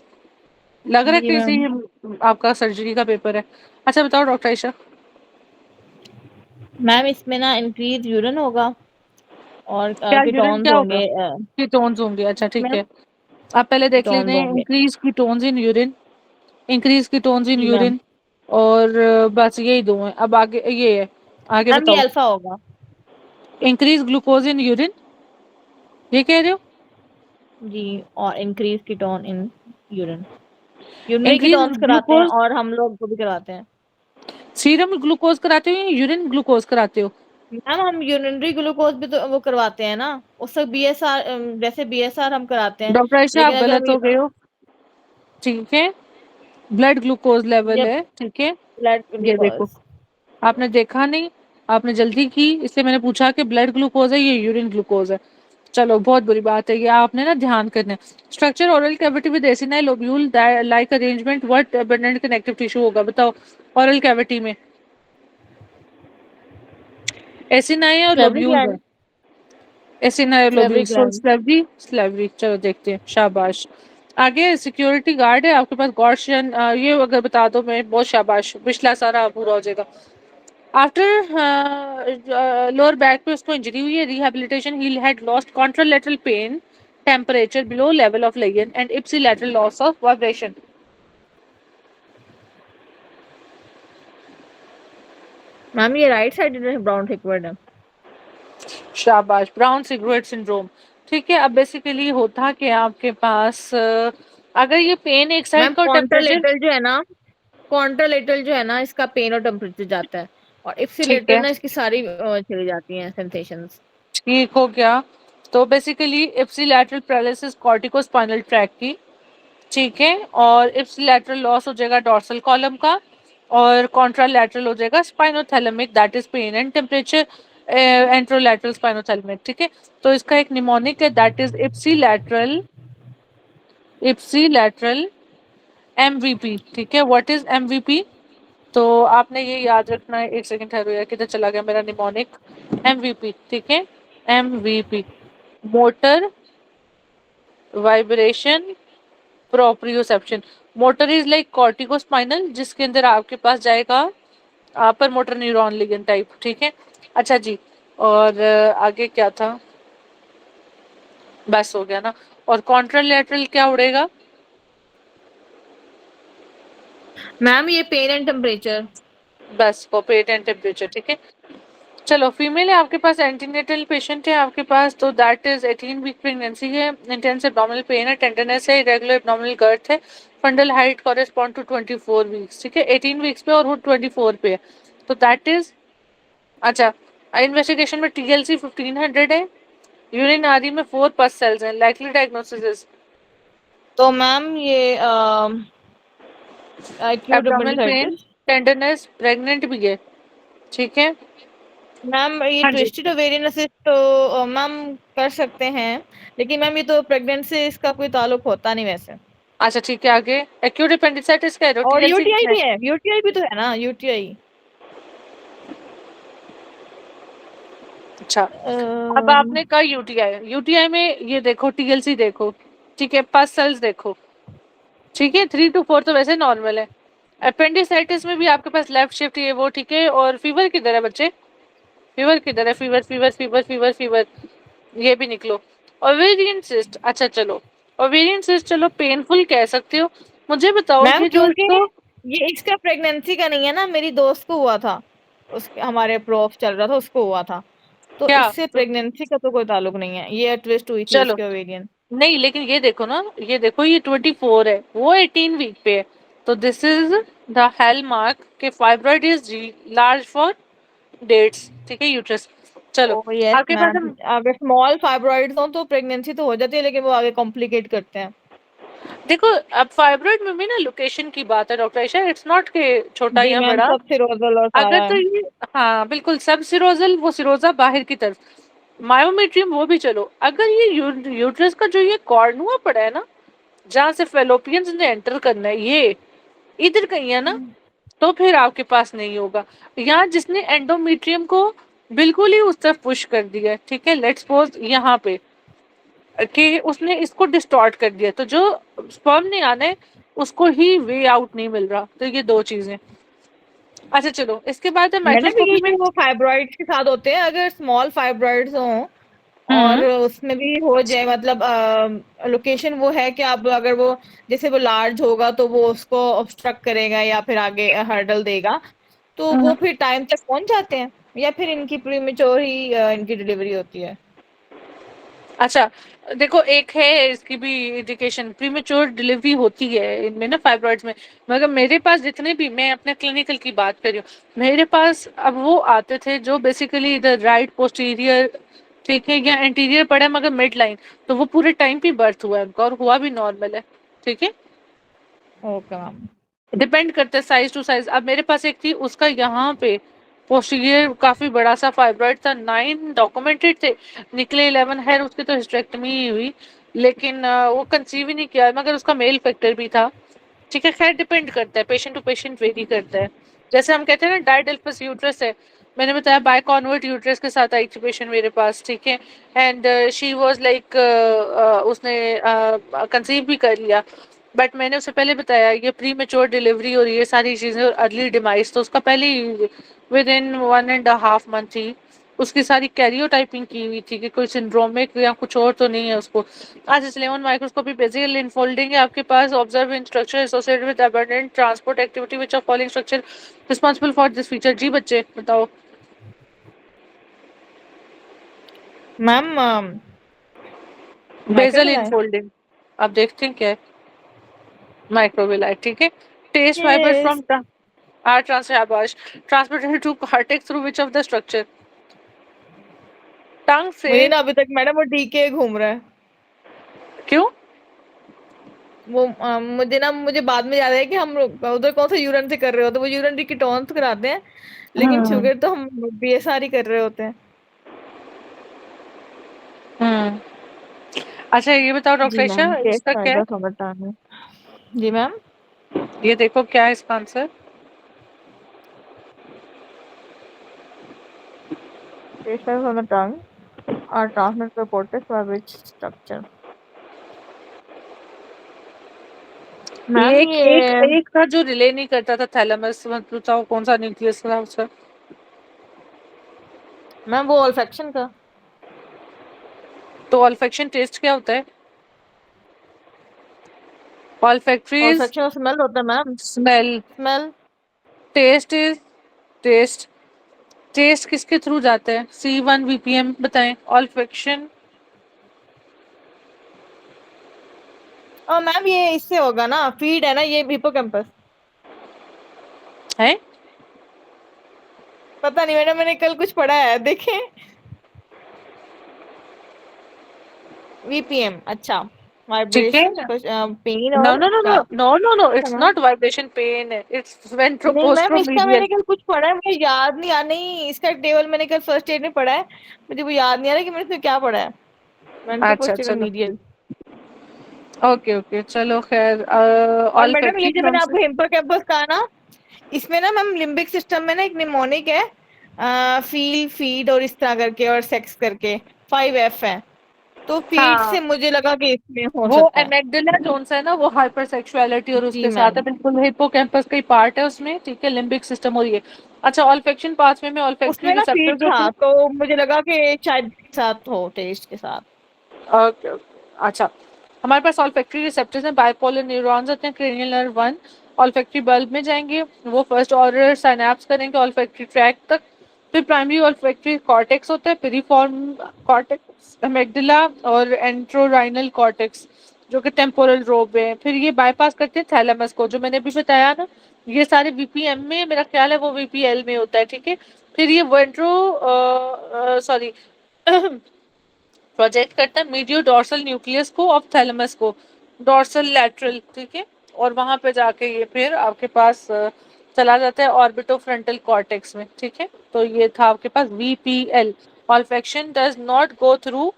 लग रहा है जी कि मैम। ये आपका सर्जरी का पेपर है। अच्छा बताओ डॉक्टर आयशा। मैम इसमें ना इंक्रीज यूरिन होगा और क्या यूरिन कीटोन्स क्या होगा? होंगे। कीटोन्स होंगे, अच्छा ठीक मैम है। आप पहले देख लेते कीटोन्स हैं, होंगे। Increase ketones in urine, increase ketones in जी मैम। यूरिन, और बस यही दो हैं। अब आगे ये है, आगे मैम ये बताओ। अल्फा होगा। इंक्रीज ग्लूकोज इन यूरिन, ये कह रहे हो? जी, और increase ketone in urine. Urinary increase ketones कराते हैं ग्लूकोज, और हम लोग को भी कराते हैं। सीरम ग्लूकोज कराते हो या यूरिन ग्लूकोज कराते हो? मैम हम यूरिनरी ग्लूकोज भी तो वो करवाते हैं ना, उससे बीएसआर, जैसे बीएसआर हम कराते हैं। डॉक्टर आयशा आप लेकिन अगर गलत हो गए हो, ठीक है, ब्लड ग्लूकोज लेवल जब है, ठीक है। ब्लड ये देखो, ग्लूकोज। आपने देखा नहीं, आपने जल्दी की, इसलिए मैंने पूछा कि ब्लड ग्लूकोज है ये यूरिन ग्लूकोज है। चलो बहुत बुरी बात है, ये आपने ना ध्यान करना है। Structure oral cavity with acinar lobule like arrangement, what abundant connective tissue होगा बताओ ओरल कैविटी में? एसिनाई और सैलरी लोब्यूल है। ग्लैंड। एसिनाई और lobule, salivary so gland. Salivary, salivary, चलो देखते हैं, शाबाश। आगे सिक्योरिटी गार्ड है आपके पास, गॉर्शियन, ये अगर बता दो मैं बहुत शाबाश, पिछला सारा पूरा हो जाएगा। आफ्टर लोअर बैक पे उसको इंजरी हुई है, rehabilitation, he had lost contralateral pain, temperature below level of lesion, and ipsilateral loss of vibration. Ma'am ये राइट साइड ब्राउन थिकवर्ड है। शाबाश, ब्राउन सिगरेट सिंड्रोम, ठीक है। अब बेसिकली होता क्या है आपके पास, अगर ये पेन एक साइड मैम का और टेम्परेचर, कॉन्ट्रालेटरल जो है ना, कॉन्ट्रालेटरल जो है ना इसका पेन और टेम्परेचर जाता है, और ठीक इप्सिलेटरल है, ना इसकी सारी चली जाती हैं सेंसेशंस। ठीक हो गया। तो basically ipsilateral paralysis corticospinal tract की, ठीक है, और इप्सिलैटरल लॉस हो जाएगा डॉर्सल कॉलम का, और कॉन्ट्रालैटरल हो जाएगा spinothalamic, that is pain and temperature, anterolateral spinothalamic, ठीक है। तो इसका एक निमोनिक है, that is ipsilateral, ipsilateral MVP, ठीक है। What is MVP? तो आपने ये याद रखना है, एक सेकंड ठहरो यार, किधर चला गया मेरा निमोनिक। एमवीपी, ठीक है, MVP, motor vibration proprioception. Motor is like corticospinal, जिसके अंदर आपके पास जाएगा upper motor neuron ligand type, ठीक है। अच्छा जी, और आगे क्या था, बस हो गया ना। और कॉन्ट्रालैटरल क्या उड़ेगा? मैम ये पेन एंड टेम्परेचर। बस पेट एंड टेम्परेचर, ठीक है। चलो, फीमेल है आपके पास, एंटीनेटल पेशेंट है आपके पास, तो दैट इज 18 वीक प्रेगनेंसी है, इंटेंस एब्डोमिनल पेन है, टेंडरनेस है, इरेगुलर एब्डोमिनल गर्थ है, fundal height correspond to 24 weeks, ठीक है। 18 वीक्स पे और वो 24 पे है, तो दैट इज, अच्छा, इन्वेस्टिगेशन में टीएलसी 1500 है, यूरिन आदि में 4 पस सेल्स हैं, लाइकली डायग्नोसिस तो मैम ये acute abdominal pain, appendicitis. Tenderness, pregnant भी है, ठीक है। मैम ये हाँ जी। ट्विस्टेड ओवेरियन सिस्ट तो मैम कर सकते हैं, लेकिन मैम ये तो प्रेगनेंसी से इसका कोई ताल्लुक होता नहीं वैसे। अच्छा ठीक है, आगे एक्यूट अपेंडिसाइटिस कह रहे हो, और टीएलसी यूटीआई कितना है? भी है, यूटीआई भी तो है ना, यूटीआई। अच्छा, अब आपने कहा यूटीआई, यूटीआई में ये देखो टीएलसी देखो, ठीक है, पस सेल्स देखो, ठीक है, 3 to 4 तो वैसे नॉर्मल है। अपेंडिसाइटिस में भी आपके पास लेफ्ट शिफ्ट ये वो, ठीक है। और फीवर किधर है बच्चे, फीवर किधर है, fever fever fever fever fever, ये भी निकलो। ओवेरियन सिस्ट, अच्छा चलो, ओवेरियन सिस्ट चलो पेनफुल कह सकते हो। मुझे बताओ मैम ये जो क्योंकि इसको, ये इसका प्रेगनेंसी का नहीं है ना, मेरी दोस्त को हुआ था, उसके हमारे प्रोफ चल रहा था, उसको हुआ था, तो क्या, इससे प्रेगनेंसी का तो कोई ताल्लुक नहीं है, ये ट्विस्ट हुई थी चलो, उसके ओवेरियन। नहीं लेकिन ये देखो ना, ये देखो ये 24 है, वो 18 वीक पे है, तो this is the hallmark के fibroid is large for dates, ठीक है, यूट्रस। चलो, ओ यस आपके पास मैम, हम, अगर स्मॉल फाइब्रॉइड्स हो तो प्रेगनेंसी तो हो जाती है, लेकिन वो आगे कॉम्प्लिकेट करते हैं। देखो अब फाइब्रॉइड में भी ना लोकेशन की बात है डॉक्टर आयशा, इट्स नॉट के छोटा जी या मैम, बड़ा, सब सिरोजल और अगर सारा तो है। ये, हाँ बिल्कुल, सब सिरोजल, वो सिरोजा बाहर की तरफ, मायोमेट्रियम वो भी चलो, अगर ये यूट्रस का जो ये कॉर्नुआ पड़ा है ना, जहाँ से फेलोपियंस ने एंटर करना है, ये इधर कहीं है ना, तो फिर आपके पास नहीं होगा। यहाँ जिसने एंडोमेट्रियम को बिल्कुल ही उस तरफ पुश कर दिया है, ठीक है, लेट्स सपोज यहाँ पे कि उसने इसको डिस्टॉर्ट कर दिया, तो जो स्पर्म नहीं आने, उसको ही वे आउट नहीं मिल रहा, तो ये दो चीजें। अच्छा चलो, इसके बाद है मैडम ये माइक्रोस्कोपी में, जो फाइब्रॉइड्स के साथ होते हैं, अगर स्मॉल फाइब्रॉइड्स हों और हम्म उसमें भी हो जाए, मतलब लोकेशन वो है कि आप अगर वो जैसे वो लार्ज होगा तो वो उसको ऑब्स्ट्रक्ट करेगा या फिर आगे हर्डल देगा, तो वो हम्म। फिर टाइम तक पहुंच जाते हैं, या फिर इनकी प्रीमेच्योर ही इनकी डिलीवरी होती है। अच्छा, देखो एक है इसकी भी इंडिकेशन, प्रीमेच्योर डिलीवरी होती है इनमें ना फाइब्रॉइड्स में, मगर मेरे पास जितने भी, मैं अपने क्लिनिकल की बात कर रही हूँ, मेरे पास अब वो आते थे जो बेसिकली इधर राइट पोस्टीरियर, ठीक है, या एंटीरियर पड़ा है मगर मिड लाइन, तो वो पूरे टाइम पे बर्थ हुआ है उनका और हुआ भी नॉर्मल है, ठीक है। Okay ma'am. डिपेंड करता है साइज टू साइज। अब मेरे पास एक थी, उसका यहाँ पे पोस्टीरियर काफी बड़ा सा फाइब्रॉइड था, 9 डॉक्यूमेंटेड थे, निकले 11 है, उसकी तो हिस्टेक्टमी ही हुई, लेकिन वो कंसीव ही नहीं किया, मगर उसका मेल फैक्टर भी था, ठीक है। खैर डिपेंड करता है, पेशेंट टू पेशेंट वेरी करता है। जैसे हम कहते हैं ना डायडेल्फस यूट्रस है, मैंने बताया बाय कॉन्वर्ट यूट्रस के साथ आई थी पेशेंट मेरे पास, ठीक है। एंड शी वाज लाइक, उसने कंसीव भी कर लिया, बट मैंने उसे पहले बताया ये प्री मेच्योर डिलीवरी और ये सारी चीजें और अर्ली डिमाइस तो उसका पहले ही विद इन 1.5 मंथ थी, उसकी सारी कैरियोटाइपिंग की हुई थी कि कोई सिंड्रोमिक या कुछ और तो नहीं है उसको। आज इस लेमन माइक्रोस्कोपी बेसिकल इनफोल्डिंग है आपके पास, observe in structure associated with abundant transport activity which are following structure responsible for this feature. जी बच्चे बताओ। मैम बेसल माइक्रोवेल है। इनफोल्डिंग, अब देखते हैं क्या है, माइक्रोविलाई, ठीक है। Taste fibre yes. From are trans fibres transmitted to cortex through which of the structure, tongue से, मुझे ना अभी तक मैडम वो डीके घूम रहा है। क्यों? वो मुझे बाद में याद है कि हम लोग उधर कौन सा यूरिन से कर रहे होते हैं, वो यूरिन की टोन्स कराते हैं, लेकिन हम्म शुगर तो हम बीएसआर ही कर रहे होते हैं। हम्म। अच्छा ये बताओ जी डॉक्टर मैम, ईशा, टेस्ट इसका क्या है, फाइबर समझता है। जी मैम। ये देखो क्या है इसका answer. Taste fiber from the tongue are transmit to cortex by which structure. Ma'am एक एक ये एक था जो रिले नहीं करता था थैलेमस, मतलब बताओ कौन सा न्यूक्लियस था उसका? मैम वो ऑल्फैक्शन का। तो ऑल्फैक्शन टेस्ट क्या होता है? ऑल्फैक्टरी इज ऑल्फैक्शन का स्मेल होता है ma'am. Smell, smell. Taste is taste. Taste किसके थ्रू जाता है? C1 VPM बताएं। ऑल्फैक्शन और मैम ये इससे होगा ना, फीड है ना ये हिप्पोकैम्पस। है। पता नहीं मैडम, मैंने कल कुछ पढ़ा है, देखें। वीपीएम, अच्छा। ठीक है। वाइब्रेशन, पेन नो और नो नो नो क्या? नो नो नो, अच्छा it's ma'am. Not vibration pain, it's नहीं मैम, इसका वेंट्रोपोस्ट्रोमीडियल। मैंने कल कुछ पढ़ा है, मुझे याद नहीं आ, नहीं इसका टेबल मैंने कल फर्स्ट एड में पढ़ा है। मुझे वो याद नहीं आ रहा कि मैंने इसमें क्या पढ़ा है। मेंटल अच्छा पोस्चर चलो, मीडियल। ओके ओके चलो खैर। और मैडम ये ऑल्फैक्टरी जो नाम मैंने से। आपको हिप्पोकैम्पस कहा ना, इसमें ना मैम लिम्बिक सिस्टम में ना एक निमोनिक है, फील, फीड और इस तरह करके, और सेक्स करके 5F है। तो फीड हाँ, से मुझे लगा कि इसमें हो वो सकता है। एमेग्डला जोन है ना, वो हाइपर सेक्सुअलिटी और जी उसके साथ है, मैम। बिल्कुल हिप्पोकैम्पस का ही पार्ट है उसमें, ठीक है, लिम्बिक सिस्टम और ये। अच्छा, ऑल्फैक्शन पाथवे में ऑल्फैक्टरी उसमें ना रिसेप्टर फीड जो था थे। तो मुझे लगा कि शायद के साथ हो, टेस्ट के साथ। Okay okay. अच्छा, हमारे पास ऑल्फैक्टरी रिसेप्टर्स हैं, बाइपोलर न्यूरॉन्स होते हैं, क्रेनियल नर्व 1 ऑल्फैक्टरी बल्ब में जाएंगे, वो फर्स्ट ऑर्डर साइनैप्स करेंगे ऑल्फैक्टरी ट्रैक तक। फिर प्राइमरी ऑल्फैक्टरी कॉर्टेक्स होता है, पिरिफॉर्म कॉर्टेक्स, एमेग्डला और एंट्रोराइनल कॉर्टेक्स जो कि टेम्पोरल लोब है। फिर ये बाईपास करते हैं थैलेमस को, जो मैंने अभी बताया ना। ये सारे वीपीएम में, मेरा ख्याल है वो वीपीएल में होता है, ठीक है। फिर ये वेंट्रो सॉरी प्रोजेक्ट करता है मीडियो डॉर्सल न्यूक्लियस को ऑफ थैलेमस को, डॉर्सल लैटरल, ठीक है। और वहां पे जाके ये फिर आपके पास चला जाता है ऑर्बिटो फ्रंटल कॉर्टेक्स में, ठीक है। तो ये था आपके पास VPL। Olfaction does not go through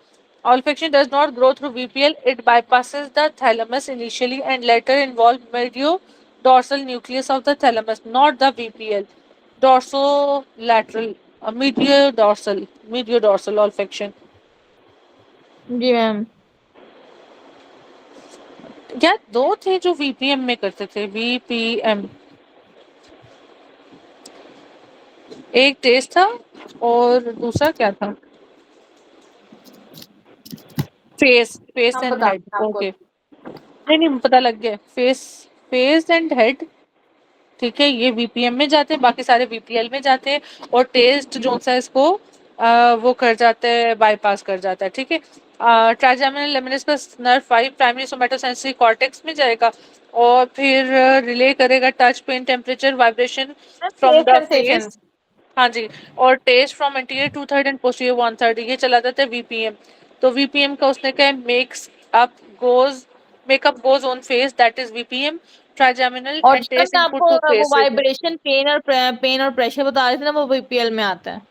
Olfaction does not grow through VPL. It bypasses the thalamus initially and later involve medio dorsal nucleus of the thalamus, not the VPL. Dorsolateral, medial dorsal olfaction. Ji ma'am. यार दो थे जो VPM में करते थे, VPM। एक test था और दूसरा क्या था? फेस, फेस हम एंड हेड, बताते हैं आपको। ओके। नहीं नहीं, पता लग गया, फेस, फेस एंड हेड, ठीक है। ये VPM में जाते हैं, बाकी सारे VPL में जाते हैं। और टेस्ट जो सा इसको वो कर जाते हैं, बाईपास कर जाता है, ठीक है। Trigeminal lemniscus nerve 5 primary somatosensory cortex में जाएगा, और फिर रिले करेगा touch, pain, temperature, vibration from face the sensation. Face. हाँ जी। और taste from anterior 2/3 and posterior 1/3, ये चला जाता है VPM। तो VPM का उसने कहा makes up goes makeup goes on face, that is VPM। Trigeminal और एंड जो टेस्ट मैं इनपुट आपको टू वो फेस। वाइब्रेशन, पेन और प्रेशर बता रहे थे ना, वो बीपीएल में आता है।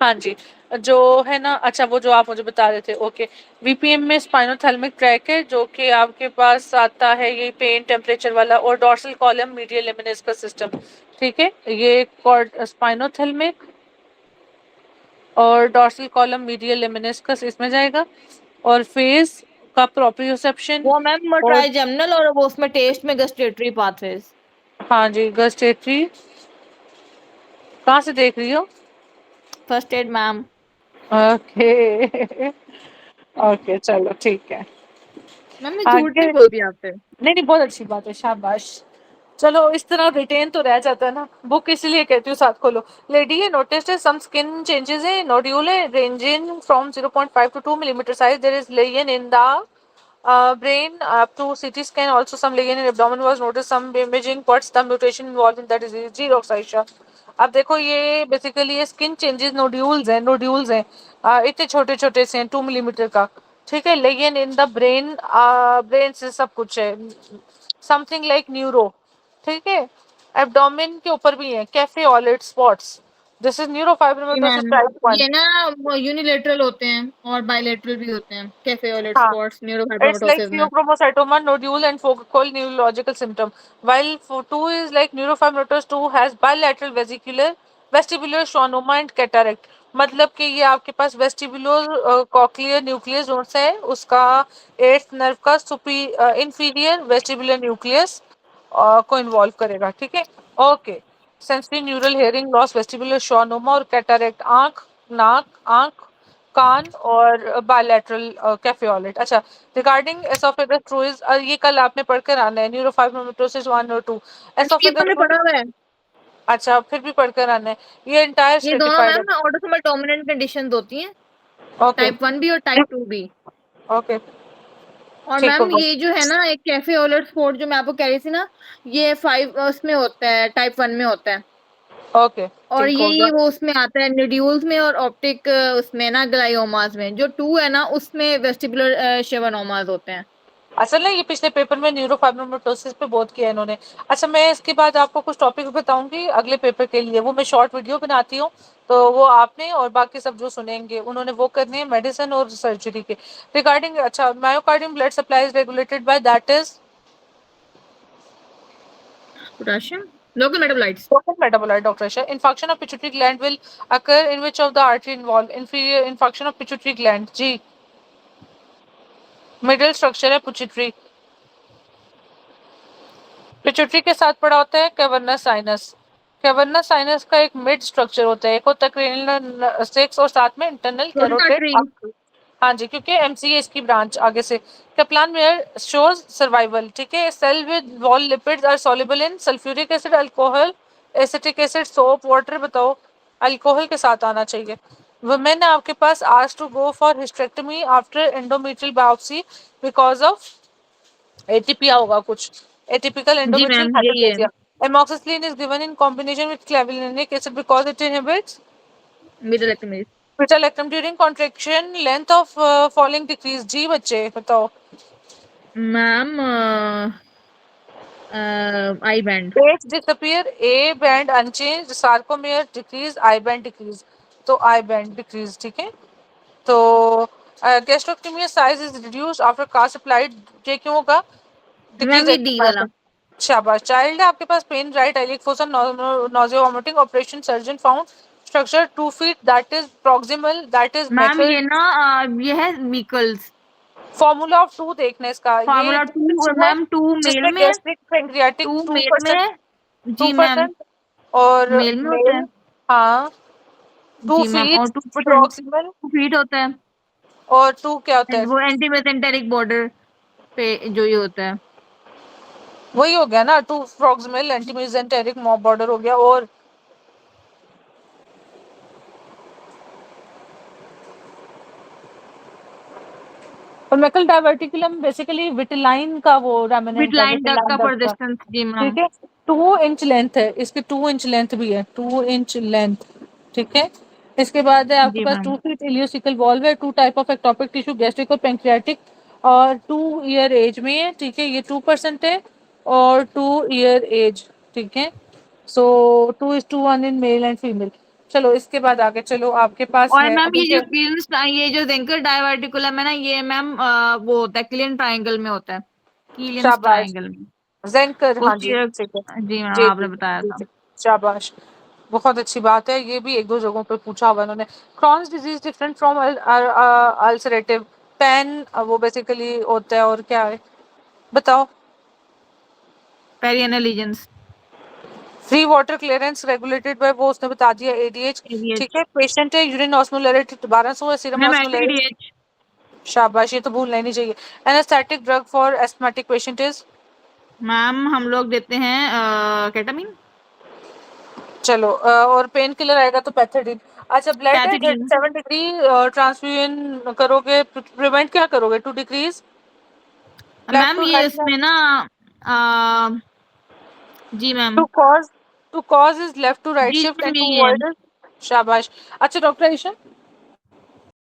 हाँ जी। जो है ना, अच्छा वो जो आप मुझे बता रहे थे, ओके। VPM में स्पाइनोथैलेमिक ट्रैक है जो कि आपके पास आता है, ये पेन टेम्परेचर वाला, और dorsal column medial lemniscus system, ठीक है। ये स्पाइनोथैलेमिक और डॉर्सल कॉलम मीडियल लेमिनिस्कस इसमें जाएगा। और फेस का प्रोप्रियोसेप्शन। वो मैम और ट्राइजेमिनल, और वो उसमें टेस्ट में गस्टेटरी पाथवेज। हाँ जी, गस्टेटरी। कहाँ से देख रही हो? First aid ma'am. Okay okay चलो ठीक है। मैम मैं झूठ आगे, नहीं बोलती आपसे। नहीं नहीं, बहुत अच्छी बात है, शाबाश। चलो, इस तरह रिटेन तो रह जाता है ना, बुक इसलिए कहती हूँ साथ खोलो। लेडी ये नोटिस्ड है सम स्किन चेंजेस है, नोड्यूल है ranging from 0.5 to 2 millimeter size, there is lesion in the brain up to CT scan, also some lesion in abdomen was noticed, some imaging, what's the mutation involved in that disease? जी रोक्साइशा। अब देखो ये basically ये skin changes, nodules हैं, इतने छोटे छोटे से हैं, 2 मिलीमीटर का, ठीक है। लेकिन इन द ब्रेन, ब्रेन से सब कुछ है, समथिंग लाइक न्यूरो, ठीक है। एब्डोमेन के ऊपर भी है, cafe au lait spots, this is जी न्यूरोफाइब्रोमाटोसिस मैम। टाइप 1। ये ना यूनिलेटरल होते हैं और बायलेटरल भी होते हैं, कैफेओलेट हाँ, स्पॉट्स it's like न्यूरोफाइब्रोमाटोसिस में। pheochromocytoma nodule and focal neurological symptom. While 2 is like neurofibromatosis 2 has bilateral vestibular schwannoma and cataract. मतलब कि ये आपके पास वेस्टिबुलर कॉक्लियर न्यूक्लियस जोन से है, उसका एट्थ नर्व का सुपी इंफीरियर वेस्टिबुलर न्यूक्लियस, को इन्वॉल्व करेगा, ठीक है। Okay, sensory neural, hearing loss, vestibular schwannoma और कैटरेक्ट, आंख, नाक, आंख, कान और बायलैटरल कैफियोलेट। अच्छा, रिगार्डिंग एसोफेगस फ्लूइड, ये कल आपने पढ़कर आना है, न्यूरोफाइब्रोमाटोसिस 1 और 2। ये एसोफेगस मैंने पढ़ा हुआ है। अच्छा, फिर भी पढ़कर आना है, ये एंटायर ये दोनों स्ट्रेटिफाइड है। मैम ऑटोसोमल डोमिनेंट कंडीशंस होती हैं, ओके टाइप 1 भी और टाइप 2 भी। ओके, और ठीक मैम होगा। ये जो है ना, एक कैफे ओलर स्पोर्ट जो मैं आपको कह रही थी ना, ये 5 उसमें होता है, टाइप 1 में होता है। ओके, और ठीक होगा। ये वो उसमें आता है न्यूड्यूल्स में और ऑप्टिक उसमें ना ग्लाइयोमास में। जो 2 है ना उसमें वेस्टिबुलर शेवानोमास होते हैं। असल में ये पिछले पेपर में न्यूरोफाइब्रोमाटोसिस पे बहुत किया है इन्होंने। अच्छा, मैं इसके बाद आपको कुछ टॉपिक बताऊंगी अगले पेपर के लिए, वो मैं शॉर्ट वीडियो बनाती हूँ, तो वो आपने और बाकी सब जो सुनेंगे उन्होंने वो करने हैं मेडिसिन और सर्जरी के रिगार्डिंग। अच्छा, myocardium blood supply is regulated by that is potassium, local metabolites. total metabolite, Dr. Shah. Infarction of pituitary gland will occur in which of the artery involved? Inferior infarction of pituitary gland, जी। Middle structure है pituitary. Pituitary के साथ पड़ा होता है cavernous sinus. Cavernous sinus का एक mid structure होता है, एक होता है क्रेनियल 6 और साथ में इंटरनल रोटेट कैरोटिड। आर्टरी। हाँ जी, क्योंकि एमसीए इसकी ब्रांच आगे से। कैप्लान मेयर शोज सर्वाइवल, ठीक है। Cell with wall lipids are soluble in sulphuric acid, alcohol, acetic acid, soap, water. बताओ, अल्कोहल के साथ आना चाहिए। वुमेन आपके पास asked to go for hysterectomy after endometrial biopsy because of ATP होगा कुछ, एटिपिकल जी एंडोमेट्रियल मैम यही है, hyperplasia. Amoxicillin is given in combination with clavulanic acid because it inhibits middle active. beta-lactam during contraction. Length of falling decrease, जी बच्चे बताओ। Ma'am I band. Age disappear, A band unchanged, sarcomere decrease, I band decrease, तो I band decrease, ठीक है। तो gastrocnemius size is reduced after cast applied, ये क्यों होगा? Ma'am decrease ये डी वाला। एक्टिव। शाबाश। चाइल्ड है आपके पास, pain right iliac fossa, nausea vomiting, operation surgeon found structure 2 feet that is proximal, that is ma'am metal. ये ना ये है मीकल्स। फॉर्मूला ऑफ 2 देखना इसका, ये फार्मूला इतनी 2 अच्छी है मैम, 2 मेल जिसमें में है। गैस्ट्रिक पेंक्रियाटिक 2 टू मेल में परसेंट है। टू जी मैम, परसेंट और मेल में होता है। मेल, हाँ, टू जी मैम, फीट और 2% प्रॉक्सिमल 2 फीट होता है। और 2 क्या होता है? वो एंटी मेसेंटेरिक बॉर्डर पे जो ये होता है। वही हो गया ना, 2 proximal anti mesenteric mob border हो गया। और मैकल डायवर्टिकुलम बेसिकली विटिलाइन का वो रेमिनेंट है, विटलाइन डक विटिलाइन का डक का, परसिस्टेंस। जी मैम। ठीक है। 2 इंच लेंथ है इसकी, 2 इंच लेंथ भी है, 2 इंच लेंथ, ठीक है। इसके बाद है आपके जी पास मैम। 2 feet इलियोसिकल वॉल्व है, 2 type of ectopic tissue, gastric और पेंक्रियाटिक, और 2 ईयर एज में है, ठीक है। ये 2% है और 2 ईयर एज, ठीक है। सो 2:1 इन मेल एंड फीमेल। चलो इसके बाद आगे चलो, आपके पास और है मैम अभी ये जो क्लीरेंस, ये जो जेंकर डायवर्टिकुलम है ना, ये मैम वो होता है क्लियन ट्रायंगल में होता है, कीलियंस शाबाश, ट्रायंगल में। ज़ेंकर, हाँ जी, पोस्टीरियर। ठीक है। जी मैम, जी, जी, आपने बताया जी, था। जी, शाबाश, बहुत अच्छी बात है। ये भी 1-2 जगहों पे पूछा हुआ इन्होंने। Crohn's disease different from ulcerative pain, वो बेसिकली होता है और क्या है? बताओ। Perianal lesions. Free water clearance regulated by, वो उसने बता दिया, एडीएच, ठीक एवीएच। है। पेशेंट है यूरिन ऑस्मोलैरिटी 1200 है, सीरम मैम ऑस्मोलैरिटी, एसटीडीएच। शाबाश, ये तो भूलना ही नहीं चाहिए। Anaesthetic drug for asthmatic patient is, ma'am हम लोग देते हैं केटामिन। चलो और पेन किलर आएगा तो पैथेडिन। अच्छा, ब्लड है पैथिडीन। 37 डिग्री, ट्रांसफ्यूजन करोगे, प्रिवेंट क्या करोगे? टू डिक्रीज मैम ये इलेक्ट्रोलाइट, इसमें ना आ, जी ma'am. To cause, to cause is left to right जी शिफ्ट मैम एंड टू यही है। अवॉइड, शाबाश। अच्छा डॉक्टर ईशा,